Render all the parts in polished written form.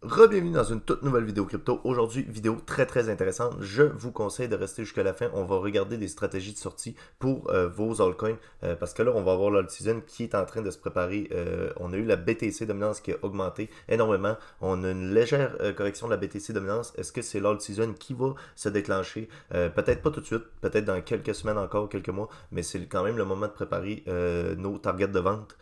Re-bienvenue dans une toute nouvelle vidéo crypto. Aujourd'hui, vidéo très intéressante. Je vous conseille de rester jusqu'à la fin. On va regarder des stratégies de sortie pour vos altcoins parce que là, on va avoir l'alt season qui est en train de se préparer. On a eu la BTC dominance qui a augmenté énormément. On a une légère correction de la BTC dominance. Est-ce que c'est l'alt season qui va se déclencher? Peut-être pas tout de suite, peut-être dans quelques semaines encore, quelques mois, mais c'est quand même le moment de préparer nos targets de vente.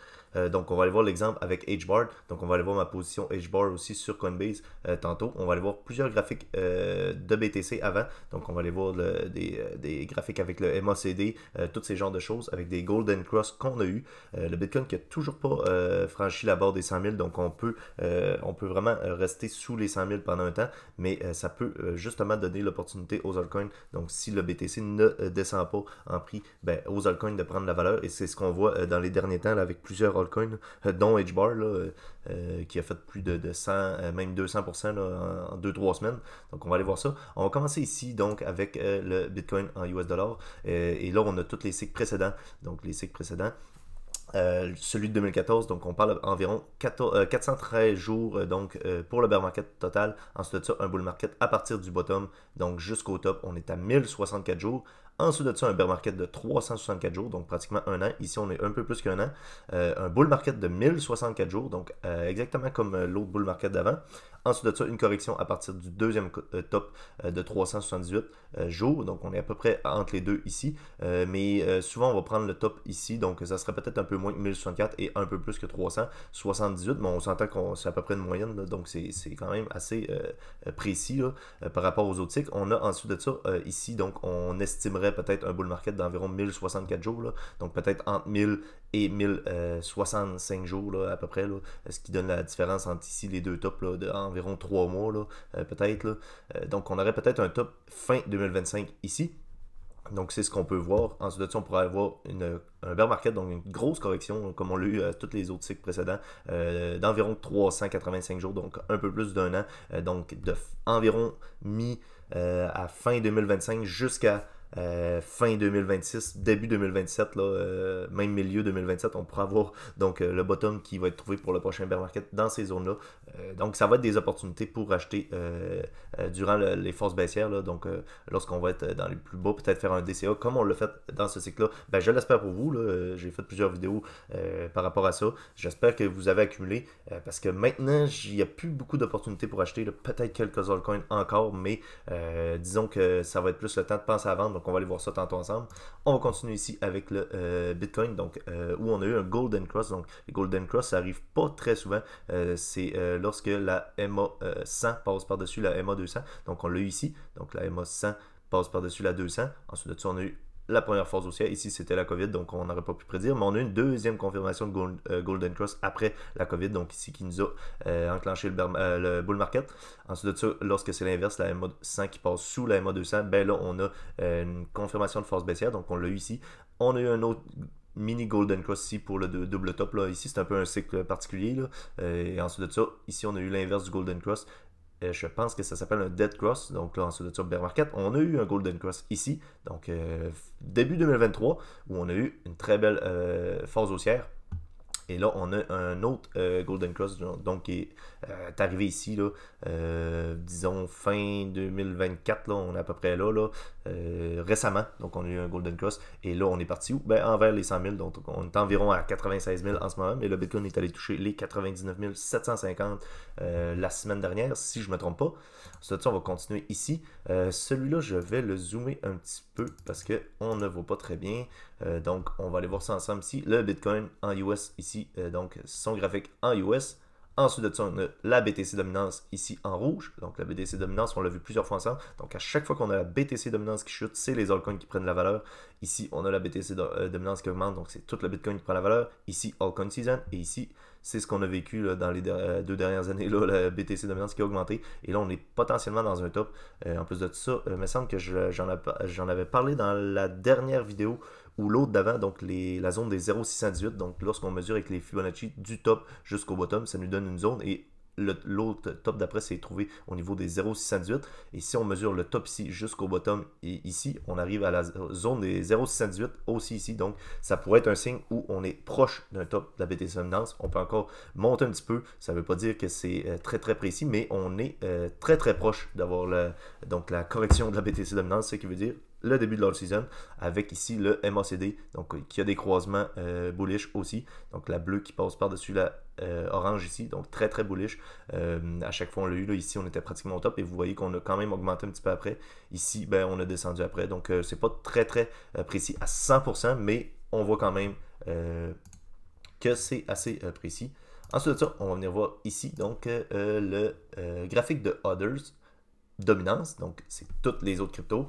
Donc, on va aller voir l'exemple avec HBAR. Donc, on va aller voir ma position HBAR aussi sur Coinbase tantôt. On va aller voir plusieurs graphiques de BTC avant. Donc, on va aller voir des graphiques avec le MACD, tous ces genres de choses, avec des Golden Cross qu'on a eu. Le Bitcoin qui a toujours pas franchi la barre des 100 000. Donc, on peut vraiment rester sous les 100 000 pendant un temps. Mais ça peut justement donner l'opportunité aux altcoins. Donc, si le BTC ne descend pas en prix, ben, aux altcoins de prendre la valeur. Et c'est ce qu'on voit dans les derniers temps là, avec plusieurs altcoins, dont HBAR, qui a fait plus de 100, même 200% là, en 2-3 semaines. Donc, on va aller voir ça. On va commencer ici, donc, avec le Bitcoin en US dollars. Et là, on a tous les cycles précédents. Donc, les cycles précédents. Celui de 2014, donc on parle environ 413 jours pour le bear market total. Ensuite de ça, un bull market à partir du bottom, donc jusqu'au top, on est à 1064 jours. Ensuite de ça, un bear market de 364 jours, donc pratiquement un an. Ici, on est un peu plus qu'un an. Un bull market de 1064 jours, donc exactement comme l'autre bull market d'avant. Ensuite de ça, une correction à partir du deuxième top de 378 jours. Donc, on est à peu près entre les deux ici. Mais souvent, on va prendre le top ici. Donc, ça serait peut-être un peu moins que 1064 et un peu plus que 378. Mais on s'entend que c'est à peu près une moyenne. Là, donc, c'est quand même assez précis là, par rapport aux autres cycles. On a ensuite de ça ici. Donc, on estimerait peut-être un bull market d'environ 1064 jours. Là, donc, peut-être entre 1000 et 1065 jours là, à peu près. Là, ce qui donne la différence entre ici les deux tops là, d'environ 3 mois. Là, peut-être. Là. Donc, on aurait peut-être un top fin 2025 ici. Donc, c'est ce qu'on peut voir. Ensuite de ça, on pourrait avoir un bear market, donc une grosse correction, comme on l'a eu à tous les autres cycles précédents, d'environ 385 jours, donc un peu plus d'un an. Donc, environ mi à fin 2025 jusqu'à fin 2026, début 2027, là, même milieu 2027, on pourra avoir donc le bottom qui va être trouvé pour le prochain bear market dans ces zones-là. Donc ça va être des opportunités pour acheter durant les forces baissières. Là, donc lorsqu'on va être dans les plus bas, peut-être faire un DCA comme on l'a fait dans ce cycle-là. Ben, je l'espère pour vous. J'ai fait plusieurs vidéos par rapport à ça. J'espère que vous avez accumulé parce que maintenant, il n'y a plus beaucoup d'opportunités pour acheter. Peut-être quelques altcoins encore, mais disons que ça va être plus le temps de penser à vendre. Donc, on va aller voir ça tantôt ensemble. On va continuer ici avec le Bitcoin, donc où on a eu un Golden Cross. Donc, les Golden Cross, ça arrive pas très souvent. C'est lorsque la MA 100 passe par-dessus la MA 200. Donc, on l'a eu ici. Donc, la MA 100 passe par-dessus la 200. Ensuite de ça, on a eu la première phase haussière. Ici, c'était la COVID, donc on n'aurait pas pu prédire. Mais on a eu une deuxième confirmation de Golden Cross après la COVID, donc ici qui nous a enclenché le bull market. Ensuite de ça, lorsque c'est l'inverse, la MA 100 qui passe sous la MA 200, ben là, on a une confirmation de force baissière, donc on l'a eu ici. On a eu un autre mini Golden Cross ici pour le double top. Là. Ici, c'est un peu un cycle particulier. Là. Et ensuite de ça, ici, on a eu l'inverse du Golden Cross. Je pense que ça s'appelle un Dead Cross. Donc là, ensuite de ça, Bear Market, on a eu un Golden Cross ici. Donc, début 2023, où on a eu une très belle phase haussière. Et là, on a un autre Golden Cross donc, qui est arrivé ici, là, disons fin 2024, là, on est à peu près là, récemment. Donc, on a eu un Golden Cross. Et là, on est parti où? Ben, envers les 100 000. Donc, on est environ à 96 000 en ce moment. Mais le Bitcoin est allé toucher les 99 750 la semaine dernière, si je ne me trompe pas. Ensuite, on va continuer ici. Celui-là, je vais le zoomer un petit peu parce qu'on ne voit pas très bien. Donc, on va aller voir ça ensemble ici. Le Bitcoin en US ici, donc son graphique en US. Ensuite de ça, on a la BTC dominance ici en rouge. Donc, la BTC dominance, on l'a vu plusieurs fois ensemble. Donc, à chaque fois qu'on a la BTC dominance qui chute, c'est les altcoins qui prennent la valeur. Ici, on a la BTC dominance qui augmente. Donc, c'est tout le Bitcoin qui prend la valeur. Ici, altcoin season. Et ici, c'est ce qu'on a vécu là, dans les deux dernières années, là, la BTC dominance qui a augmenté. Et là, on est potentiellement dans un top. En plus de ça, il me semble que j'en avais parlé dans la dernière vidéo ou l'autre d'avant, donc la zone des 0,618. Donc, lorsqu'on mesure avec les Fibonacci du top jusqu'au bottom, ça nous donne une zone. Et l'autre top d'après c'est trouvé au niveau des 0,618. Et si on mesure le top ici jusqu'au bottom et ici, on arrive à la zone des 0,618 aussi ici. Donc ça pourrait être un signe où on est proche d'un top de la BTC Dominance. On peut encore monter un petit peu. Ça ne veut pas dire que c'est très très précis, mais on est très très proche d'avoir donc la correction de la BTC Dominance, ce qui veut dire le début de l'all-season, avec ici le MACD, donc qui a des croisements bullish aussi, donc la bleue qui passe par-dessus la orange ici, donc très très bullish. À chaque fois on l'a eu, là, ici on était pratiquement au top, et vous voyez qu'on a quand même augmenté un petit peu après. Ici, ben, on a descendu après, donc c'est pas très très précis à 100%, mais on voit quand même que c'est assez précis. Ensuite de ça, on va venir voir ici, donc le graphique de Others, dominance, donc c'est toutes les autres cryptos,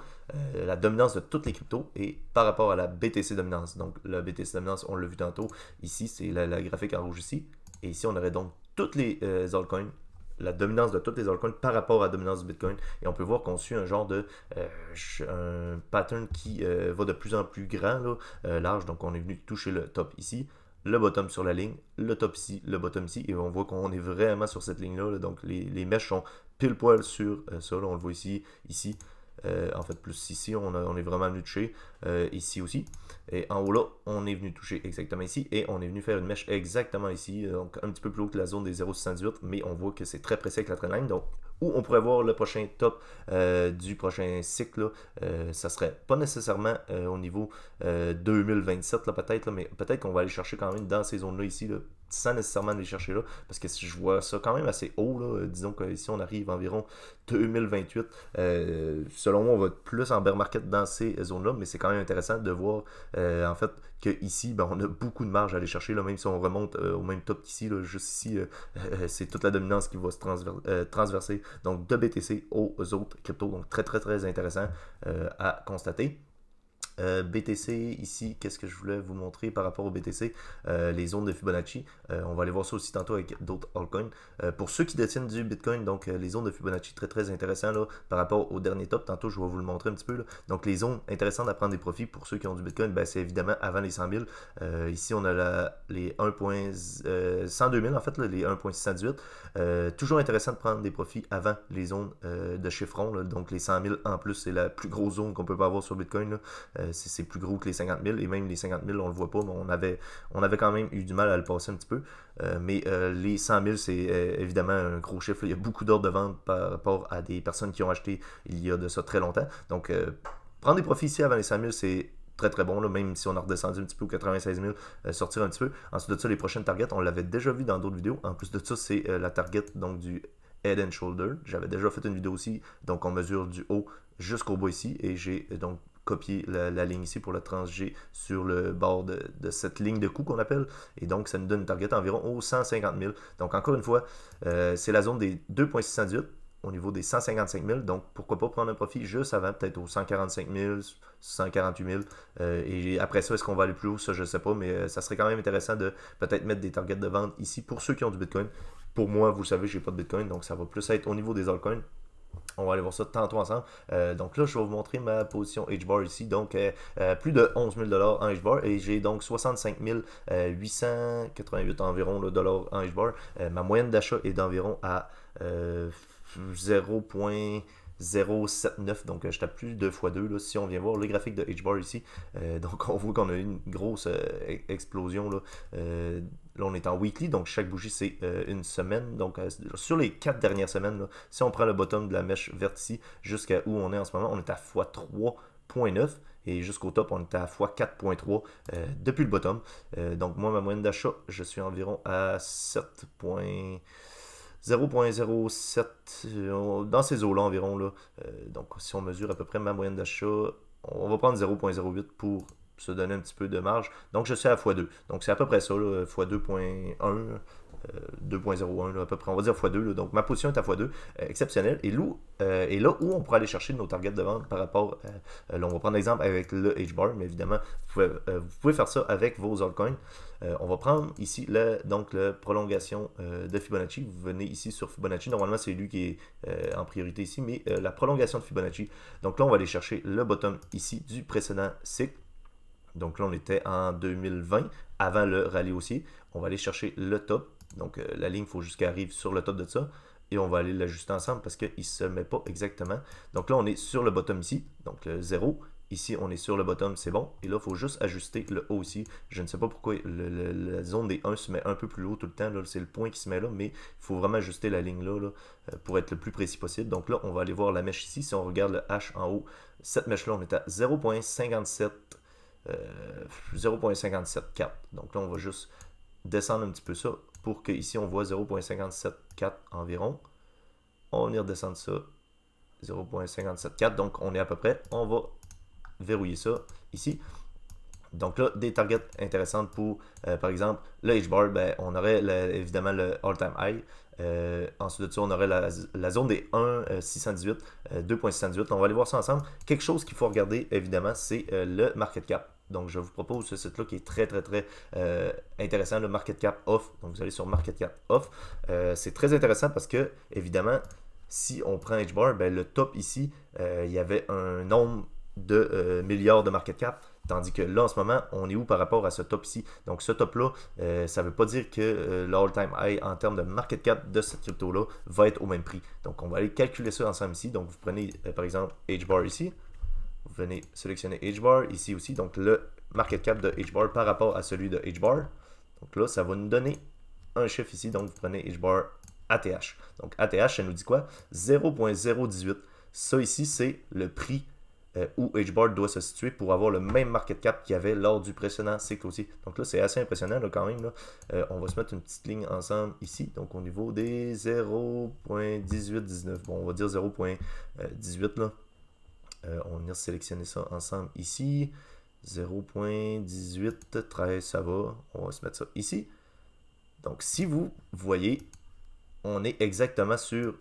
la dominance de toutes les cryptos et par rapport à la BTC dominance. Donc la BTC dominance, on l'a vu tantôt, ici c'est la graphique en rouge ici, et ici on aurait donc toutes les altcoins, la dominance de toutes les altcoins par rapport à la dominance du Bitcoin, et on peut voir qu'on suit un genre de un pattern qui va de plus en plus grand, là, large, donc on est venu toucher le top ici, le bottom sur la ligne, le top ici, le bottom ici, et on voit qu'on est vraiment sur cette ligne-là, donc les mèches sont pile poil sur ça, là, on le voit ici, ici, en fait plus ici, on est vraiment venu toucher, ici aussi, et en haut là, on est venu toucher exactement ici, et on est venu faire une mèche exactement ici, donc un petit peu plus haut que la zone des 0,618, mais on voit que c'est très précis avec la trendline, donc où on pourrait voir le prochain top du prochain cycle, ça serait pas nécessairement au niveau 2027 peut-être, mais peut-être qu'on va aller chercher quand même dans ces zones-là ici, là, sans nécessairement les chercher là, parce que si je vois ça quand même assez haut, là, disons qu'ici on arrive environ 2028, selon moi on va être plus en bear market dans ces zones-là, mais c'est quand même intéressant de voir en fait qu'ici ben, on a beaucoup de marge à aller chercher, là, même si on remonte au même top qu'ici, là, juste ici, c'est toute la dominance qui va se transverser, donc de BTC aux autres cryptos, donc très très très intéressant à constater. BTC ici, qu'est-ce que je voulais vous montrer par rapport au BTC, les zones de Fibonacci, on va aller voir ça aussi tantôt avec d'autres altcoins. Pour ceux qui détiennent du Bitcoin, donc les zones de Fibonacci, très très intéressant là, par rapport au dernier top, tantôt je vais vous le montrer un petit peu, là. Donc les zones intéressantes à prendre des profits pour ceux qui ont du Bitcoin, ben, c'est évidemment avant les 100 000, ici on a les 102 000 en fait, là, les 1.618, toujours intéressant de prendre des profits avant les zones de chiffrons, là. Donc les 100 000 en plus, c'est la plus grosse zone qu'on peut pas avoir sur Bitcoin, là. C'est plus gros que les 50 000, et même les 50 000 on le voit pas, mais on avait quand même eu du mal à le passer un petit peu, mais les 100 000 c'est évidemment un gros chiffre, il y a beaucoup d'ordres de vente par rapport à des personnes qui ont acheté il y a de ça très longtemps, donc prendre des profits ici avant les 100 000 c'est très très bon, là, même si on a redescendu un petit peu au 96 000, sortir un petit peu. Ensuite de ça, les prochaines targets, on l'avait déjà vu dans d'autres vidéos, en plus de ça c'est la target donc du Head and Shoulder, j'avais déjà fait une vidéo aussi, donc on mesure du haut jusqu'au bas ici, et j'ai donc copier la ligne ici pour le transiger sur le bord de cette ligne de coup qu'on appelle, et donc ça nous donne une target environ aux 150 000. Donc encore une fois, c'est la zone des 2.618 au niveau des 155 000, donc pourquoi pas prendre un profit juste avant, peut-être aux 145 000, 148 000, et après ça, est-ce qu'on va aller plus haut, ça je sais pas, mais ça serait quand même intéressant de peut-être mettre des targets de vente ici pour ceux qui ont du Bitcoin. Pour moi, vous le savez, j'ai pas de Bitcoin, donc ça va plus être au niveau des altcoins. On va aller voir ça tantôt ensemble. Donc là, je vais vous montrer ma position HBAR ici. Donc, plus de 11 000 $ en HBAR. Et j'ai donc 65 888 environ le dollars en HBAR. Ma moyenne d'achat est d'environ à 0.079, donc je tape plus de x2 là, si on vient voir le graphique de HBAR ici, donc on voit qu'on a eu une grosse explosion là. Là on est en weekly, donc chaque bougie c'est une semaine, donc sur les 4 dernières semaines là, si on prend le bottom de la mèche verte ici jusqu'à où on est en ce moment, on est à x3.9 et jusqu'au top on est à x4.3 depuis le bottom, donc moi ma moyenne d'achat je suis environ à 0.07 dans ces eaux là environ là. Donc si on mesure à peu près ma moyenne d'achat, on va prendre 0.08 pour se donner un petit peu de marge, donc je suis à x2, donc c'est à peu près ça là, x2.1, 2.01 à peu près, on va dire x2 là. Donc ma position est à x2, exceptionnelle, et là où on pourra aller chercher nos targets de vente par rapport, là on va prendre l'exemple avec le HBAR, mais évidemment vous pouvez faire ça avec vos altcoins. On va prendre ici donc la prolongation de Fibonacci. Vous venez ici sur Fibonacci, normalement c'est lui qui est en priorité ici, mais la prolongation de Fibonacci, donc là on va aller chercher le bottom ici du précédent cycle. Donc là on était en 2020 avant le rallye haussier, on va aller chercher le top Donc la ligne, il faut juste qu'elle arrive sur le top de ça. Et on va aller l'ajuster ensemble parce qu'il ne se met pas exactement. Donc là, on est sur le bottom ici, donc le 0. Ici, on est sur le bottom, c'est bon. Et là, il faut juste ajuster le haut ici. Je ne sais pas pourquoi la zone des 1 se met un peu plus haut tout le temps. C'est le point qui se met là, mais il faut vraiment ajuster la ligne là, pour être le plus précis possible. Donc là, on va aller voir la mèche ici. Si on regarde le H en haut, cette mèche-là, on est à 0.57 0.574. Donc là, on va juste descendre un petit peu ça pour que ici on voit 0.574 environ. On va venir descendre ça 0.574. Donc on est à peu près. On va verrouiller ça ici. Donc là, des targets intéressantes pour, par exemple, le H-bar, ben, on aurait évidemment le all-time high. Ensuite de ça, on aurait la zone des 1,618, 2,618. On va aller voir ça ensemble. Quelque chose qu'il faut regarder, évidemment, c'est le market cap. Donc, je vous propose ce site-là qui est très intéressant, le market cap off. Donc, vous allez sur market cap off. C'est très intéressant parce que, évidemment, si on prend H-bar, ben, le top ici, il y avait un nombre de milliards de market cap. Tandis que là, en ce moment, on est où par rapport à ce top ici? Donc, ce top-là, ça ne veut pas dire que l'all-time high en termes de market cap de cette crypto-là va être au même prix. Donc, on va aller calculer ça ensemble ici. Donc, vous prenez, par exemple, H-bar ici. Vous venez sélectionner H-bar ici aussi. Donc, le market cap de H-bar par rapport à celui de H-bar. Donc là, ça va nous donner un chiffre ici. Donc, vous prenez H-bar ATH. Donc, ATH, ça nous dit quoi? 0.018. Ça ici, c'est le prix où H-bar doit se situer pour avoir le même market cap qu'il y avait lors du précédent cycle aussi. Donc là, c'est assez impressionnant là, quand même. Là. On va se mettre une petite ligne ensemble ici. Donc au niveau des 0.1819. Bon, on va dire 0.18 là. On va venir sélectionner ça ensemble ici. 0.1813, ça va. On va se mettre ça ici. Donc si vous voyez, on est exactement sur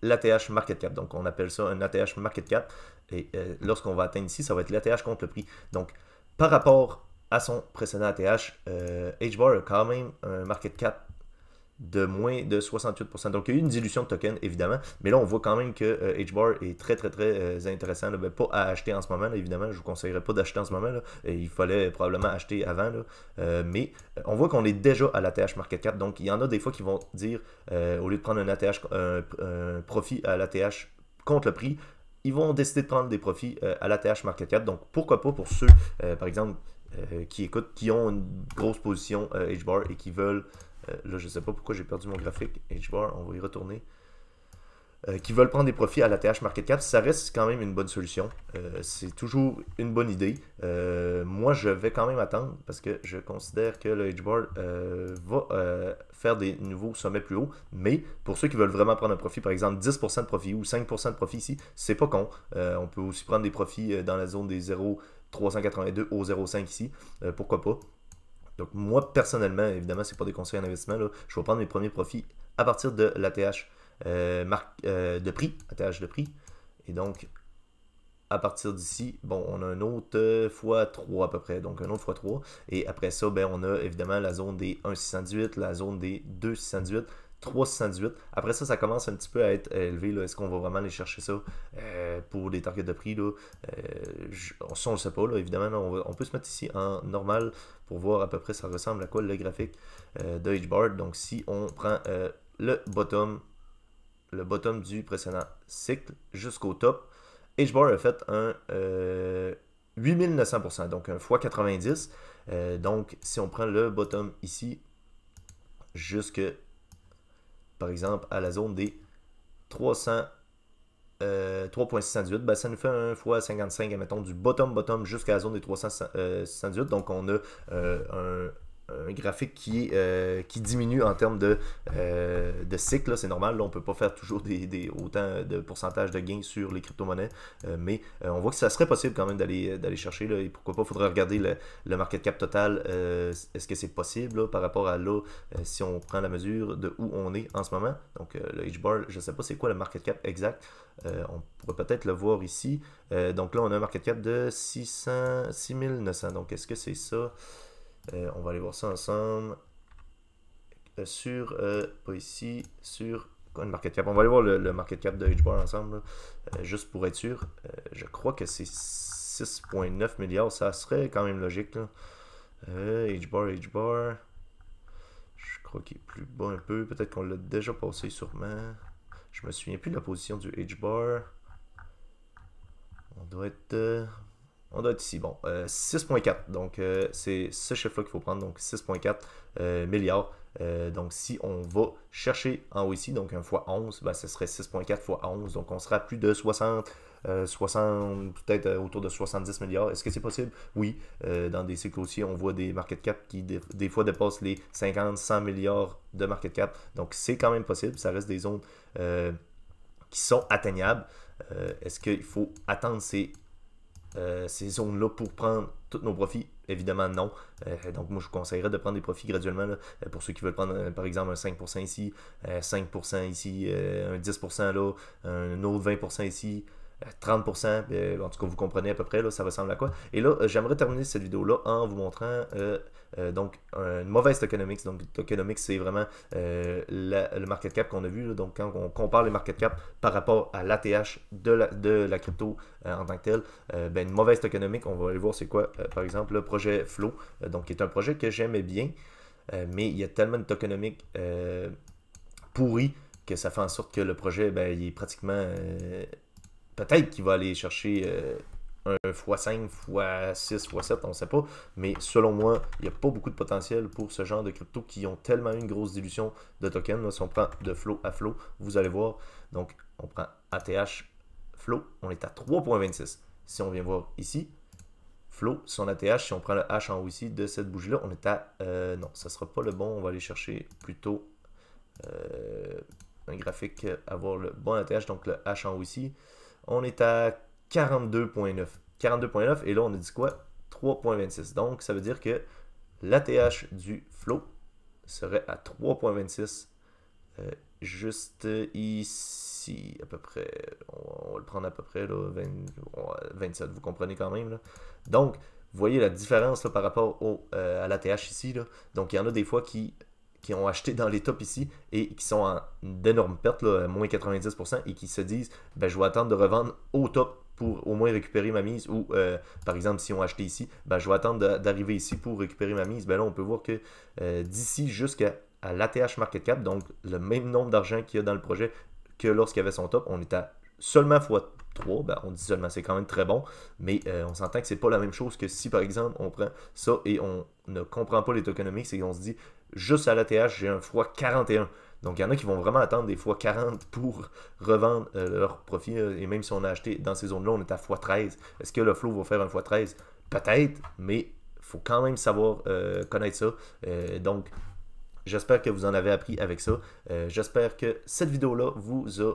l'ATH market cap. Donc on appelle ça un ATH market cap. Et lorsqu'on va atteindre ici, ça va être l'ATH contre le prix. Donc, par rapport à son précédent ATH, H-bar a quand même un market cap de moins de 68%. Donc, il y a eu une dilution de token, évidemment. Mais là, on voit quand même que H-bar est très intéressant. Là. Ben, pas à acheter en ce moment, là, évidemment. Je ne vous conseillerais pas d'acheter en ce moment. Là. Il fallait probablement acheter avant. Là. Mais on voit qu'on est déjà à l'ATH market cap. Donc, il y en a des fois qui vont dire, au lieu de prendre un ATH, un profit à l'ATH contre le prix, ils vont décider de prendre des profits à l'ATH market cap. Donc, pourquoi pas pour ceux, par exemple, qui écoutent, qui ont une grosse position H-bar et qui veulent, là, je ne sais pas pourquoi j'ai perdu mon graphique H-bar, on va y retourner, qui veulent prendre des profits à l'ATH market cap, ça reste quand même une bonne solution. C'est toujours une bonne idée. Moi, je vais quand même attendre parce que je considère que le H-bar va faire des nouveaux sommets plus hauts. Mais pour ceux qui veulent vraiment prendre un profit, par exemple 10% de profit ou 5% de profit ici, c'est pas con. On peut aussi prendre des profits dans la zone des 0,382 au 0,5 ici. Pourquoi pas? Donc moi, personnellement, évidemment, c'est pas des conseils en investissement. Là, je vais prendre mes premiers profits à partir de l'ATH de prix, ATH de prix. Et donc, à partir d'ici, bon, on a un autre x3 à peu près, donc un autre x3. Et après ça, ben, on a évidemment la zone des 1,618, la zone des 2,618, 3,618. Après ça, ça commence un petit peu à être élevé. Est-ce qu'on va vraiment aller chercher ça pour des targets de prix? Là? Ça, on ne le sait pas, là, évidemment. Là, on peut se mettre ici en normal pour voir à peu près ça ressemble à quoi le graphique de H-bar. Donc, si on prend le bottom du précédent cycle jusqu'au top, H-bar a fait un 8900%, donc un x90. Donc, si on prend le bottom ici, jusque, par exemple, à la zone des 3.618, ben, ça nous fait un x55, admettons, du bottom jusqu'à la zone des 368. Donc, on a un graphique qui diminue en termes de cycle. C'est normal, là, on ne peut pas faire toujours autant de pourcentage de gains sur les crypto-monnaies, mais on voit que ça serait possible quand même d'aller chercher, là, et pourquoi pas, il faudrait regarder le market cap total. Est-ce que c'est possible là, par rapport à là, si on prend la mesure de où on est en ce moment. Donc le H-bar, je ne sais pas c'est quoi le market cap exact. On pourrait peut-être le voir ici. Donc là, on a un market cap de 6900. Donc est-ce que c'est ça? On va aller voir ça ensemble sur, pas ici, sur le market cap. On va aller voir le market cap de H-bar ensemble, juste pour être sûr. Je crois que c'est 6,9 milliards, ça serait quand même logique. Là. H-bar, je crois qu'il est plus bas un peu. Peut-être qu'on l'a déjà passé sûrement. Je me souviens plus de la position du H-bar. On doit être ici. Bon, 6.4. Donc, c'est ce chiffre-là qu'il faut prendre. Donc, 6.4 milliards. Donc, si on va chercher en haut ici, donc 1 fois 11, ben, ce serait 6.4 fois 11. Donc, on sera à plus de 60, peut-être autour de 70 milliards. Est-ce que c'est possible? Oui. Dans des cycles aussi, on voit des market cap qui, des fois, dépassent les 50, 100 milliards de market cap. Donc, c'est quand même possible. Ça reste des zones qui sont atteignables. Est-ce qu'il faut attendre ces zones-là pour prendre tous nos profits? Évidemment, non. Donc, moi, je vous conseillerais de prendre des profits graduellement. Là, pour ceux qui veulent prendre, par exemple, un 5% ici, 5% ici, un 10% là, un autre 20% ici, 30%, en tout cas, vous comprenez à peu près, là, ça ressemble à quoi. Et là, j'aimerais terminer cette vidéo-là en vous montrant donc une mauvaise tokenomics. Donc, tokenomics, c'est vraiment le market cap qu'on a vu. Là. Donc, quand on compare les market cap par rapport à l'ATH de la crypto en tant que tel, ben, une mauvaise tokenomics, on va aller voir c'est quoi. Par exemple, le projet Flow, donc qui est un projet que j'aimais bien, mais il y a tellement de tokenomics pourris que ça fait en sorte que le projet, ben, il est pratiquement... peut-être qu'il va aller chercher un x5, x6, x7, on ne sait pas. Mais selon moi, il n'y a pas beaucoup de potentiel pour ce genre de crypto qui ont tellement une grosse dilution de tokens. Là, si on prend de flow à flow, vous allez voir. Donc, on prend ATH flow, on est à 3.26. Si on vient voir ici, flow, son ATH, si on prend le H en haut ici de cette bougie-là, on est à... non, ça ne sera pas le bon. On va aller chercher plutôt un graphique, avoir le bon ATH, donc le H en haut ici. On est à 42.9. 42.9 et là, on a dit quoi? 3.26. Donc, ça veut dire que l'ATH du flow serait à 3.26 juste ici, à peu près. On va le prendre à peu près, là, 27, vous comprenez quand même. Là. Donc, vous voyez la différence là, par rapport à l'ATH ici. Là. Donc, il y en a des fois qui ont acheté dans les tops ici et qui sont en d'énormes pertes, là, moins 90%, et qui se disent ben, je vais attendre de revendre au top pour au moins récupérer ma mise, ou par exemple si on a acheté ici, ben, je vais attendre d'arriver ici pour récupérer ma mise. Ben là on peut voir que d'ici jusqu'à l'ATH Market Cap, donc le même nombre d'argent qu'il y a dans le projet que lorsqu'il y avait son top, on est à seulement x3, ben, on dit seulement, c'est quand même très bon, mais on s'entend que c'est pas la même chose que si par exemple on prend ça et on ne comprend pas les tokenomics et on se dit juste à l'ATH j'ai un x41. Donc il y en a qui vont vraiment attendre des x40 pour revendre leur profit, et même si on a acheté dans ces zones-là, on est à x13. Est-ce que le flow va faire un x13? Peut-être, mais il faut quand même savoir connaître ça. Donc, j'espère que vous en avez appris avec ça. J'espère que cette vidéo-là vous a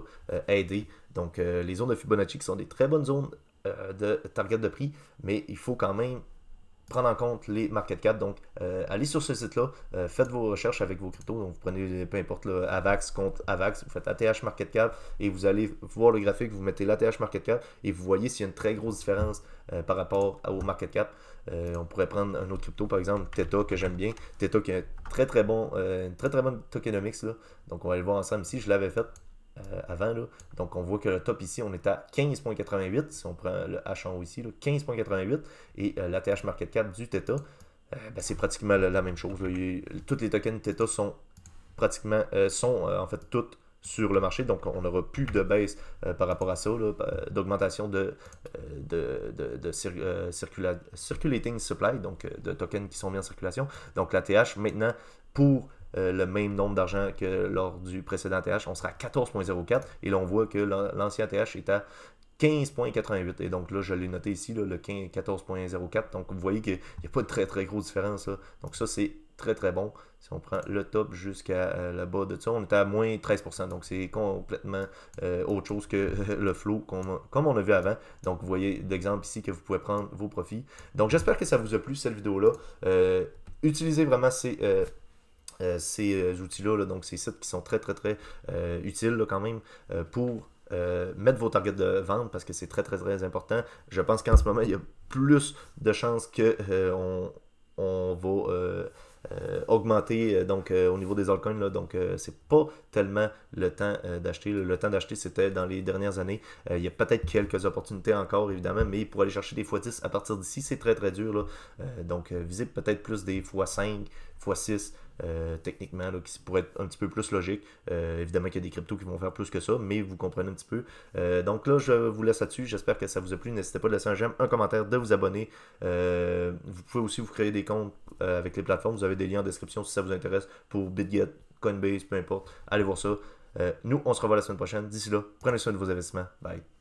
aidé. Donc, les zones de Fibonacci qui sont des très bonnes zones de target de prix, mais il faut quand même prendre en compte les market cap. Donc, allez sur ce site-là, faites vos recherches avec vos cryptos. Donc, vous prenez peu importe le AVAX contre AVAX, vous faites ATH market cap et vous allez voir le graphique, vous mettez l'ATH market cap et vous voyez s'il y a une très grosse différence par rapport au market cap. On pourrait prendre un autre crypto, par exemple Theta que j'aime bien. Theta qui a une très très bonne tokenomics. Là. Donc, on va le voir ensemble ici. Je l'avais fait avant. Là. Donc, on voit que le top ici, on est à 15.88. Si on prend le H en haut ici, 15.88. Et l'ATH Market Cap du Theta, ben, c'est pratiquement la même chose. Là. Toutes les tokens Theta sont pratiquement, en fait toutes sur le marché. Donc, on n'aura plus de baisse par rapport à ça, d'augmentation de circulating supply, donc de tokens qui sont mis en circulation. Donc, l'ATH, maintenant, pour le même nombre d'argent que lors du précédent ATH, on sera à 14.04 et là on voit que l'ancien ATH est à 15.88 et donc là je l'ai noté ici, là, le 14.04, donc vous voyez qu'il n'y a pas de très très grosse différence là. Donc ça c'est très très bon. Si on prend le top jusqu'à le bas de ça, on est à moins 13%, donc c'est complètement autre chose que le flow comme on a vu avant. Donc vous voyez d'exemple ici que vous pouvez prendre vos profits. Donc j'espère que ça vous a plu cette vidéo là. Utilisez vraiment ces outils-là, là, donc ces sites qui sont très très très utiles là, quand même pour mettre vos targets de vente parce que c'est très très très important. Je pense qu'en ce moment il y a plus de chances que on va augmenter donc au niveau des altcoins là, donc c'est pas tellement le temps d'acheter. Le temps d'acheter c'était dans les dernières années. Il y a peut-être quelques opportunités encore évidemment, mais pour aller chercher des x10 à partir d'ici c'est très très dur là. Donc visez peut-être plus des x5, x6 techniquement, là, qui pourrait être un petit peu plus logique. Évidemment qu'il y a des cryptos qui vont faire plus que ça, mais vous comprenez un petit peu. Donc là, je vous laisse là-dessus. J'espère que ça vous a plu. N'hésitez pas de laisser un j'aime, un commentaire, de vous abonner. Vous pouvez aussi vous créer des comptes avec les plateformes. Vous avez des liens en description si ça vous intéresse pour BitGet, Coinbase, peu importe. Allez voir ça. Nous, on se revoit la semaine prochaine. D'ici là, prenez soin de vos investissements. Bye.